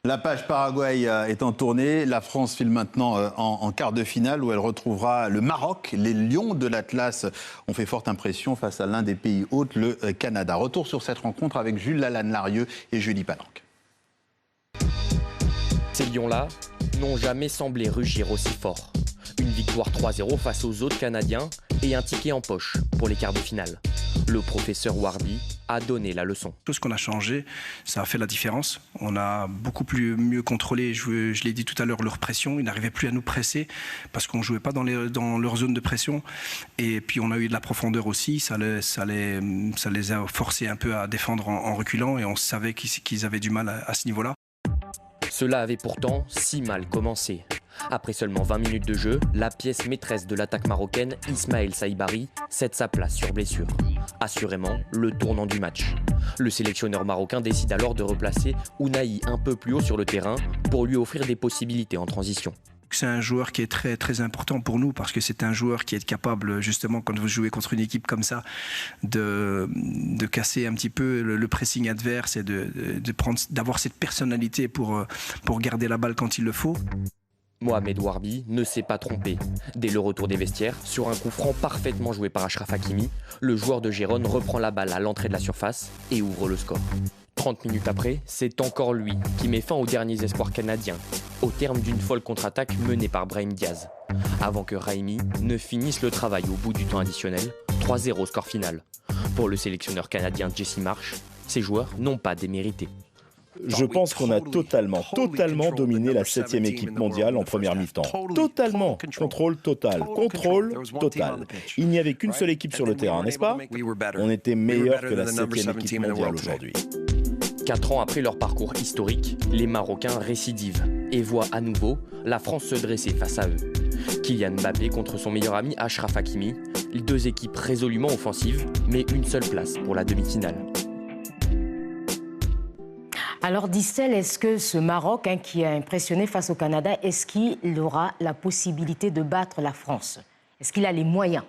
La page Paraguay étant tournée, la France file maintenant en quart de finale où elle retrouvera le Maroc. Les Lions de l'Atlas ont fait forte impression face à l'un des pays hôtes, le Canada. Retour sur cette rencontre avec Jules Lalanne-Larieux et Julie Panenque. Ces Lions-là n'ont jamais semblé rugir aussi fort. Une victoire 3-0 face aux autres Canadiens et un ticket en poche pour les quarts de finale. Le professeur Warby a donné la leçon. Tout ce qu'on a changé, ça a fait la différence. On a beaucoup mieux contrôlé, je l'ai dit tout à l'heure, leur pression. Ils n'arrivaient plus à nous presser parce qu'on ne jouait pas dans leur zone de pression. Et puis on a eu de la profondeur aussi, ça les a forcés un peu à défendre en reculant et on savait qu'ils avaient du mal à ce niveau-là. Cela avait pourtant si mal commencé. Après seulement 20 minutes de jeu, la pièce maîtresse de l'attaque marocaine, Ismaël Saïbari, cède sa place sur blessure. Assurément, le tournant du match. Le sélectionneur marocain décide alors de replacer Ounahi un peu plus haut sur le terrain pour lui offrir des possibilités en transition. C'est un joueur qui est très, très important pour nous parce que c'est un joueur qui est capable, justement, quand vous jouez contre une équipe comme ça, de casser un petit peu le pressing adverse et d'avoir cette personnalité pour garder la balle quand il le faut. Mohamed Warbi ne s'est pas trompé. Dès le retour des vestiaires, sur un coup franc parfaitement joué par Achraf Hakimi, le joueur de Gérone reprend la balle à l'entrée de la surface et ouvre le score. 30 minutes après, c'est encore lui qui met fin aux derniers espoirs canadiens, au terme d'une folle contre-attaque menée par Brahim Diaz. Avant que Raimi ne finisse le travail au bout du temps additionnel, 3-0 score final. Pour le sélectionneur canadien Jesse Marsh, ces joueurs n'ont pas démérité. Je pense qu'on a totalement dominé la 7e équipe mondiale en première mi-temps. Totalement. Contrôle total. Il n'y avait qu'une seule équipe sur le terrain, n'est-ce pas? On était meilleur que la 7e équipe mondiale aujourd'hui. 4 ans après leur parcours historique, les Marocains récidivent et voient à nouveau la France se dresser face à eux. Kylian Mbappé contre son meilleur ami Achraf Hakimi, deux équipes résolument offensives, mais une seule place pour la demi-finale. Alors Distel, est-ce que ce Maroc qui a impressionné face au Canada, est-ce qu'il aura la possibilité de battre la France? Est-ce qu'il a les moyens?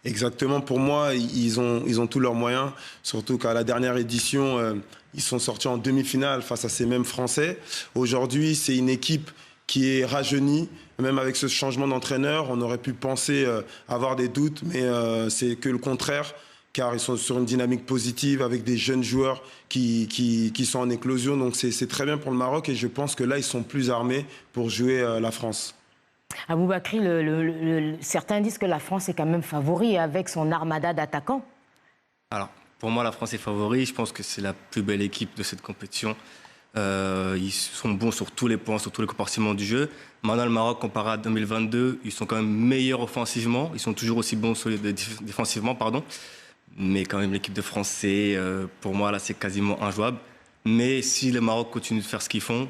Exactement, pour moi, ils ont tous leurs moyens, surtout qu'à la dernière édition, ils sont sortis en demi-finale face à ces mêmes Français. Aujourd'hui, c'est une équipe qui est rajeunie, même avec ce changement d'entraîneur, on aurait pu penser avoir des doutes, mais c'est que le contraire. Car ils sont sur une dynamique positive avec des jeunes joueurs qui sont en éclosion. Donc c'est très bien pour le Maroc et je pense que là, ils sont plus armés pour jouer la France. Aboubakry, certains disent que la France est quand même favori avec son armada d'attaquants. Alors, pour moi, la France est favori. Je pense que c'est la plus belle équipe de cette compétition. Ils sont bons sur tous les points, sur tous les compartiments du jeu. Maintenant, le Maroc, comparé à 2022, ils sont quand même meilleurs offensivement. Ils sont toujours aussi bons défensivement, pardon. Mais quand même, l'équipe de France, pour moi, là, c'est quasiment injouable. Mais si le Maroc continue de faire ce qu'ils font,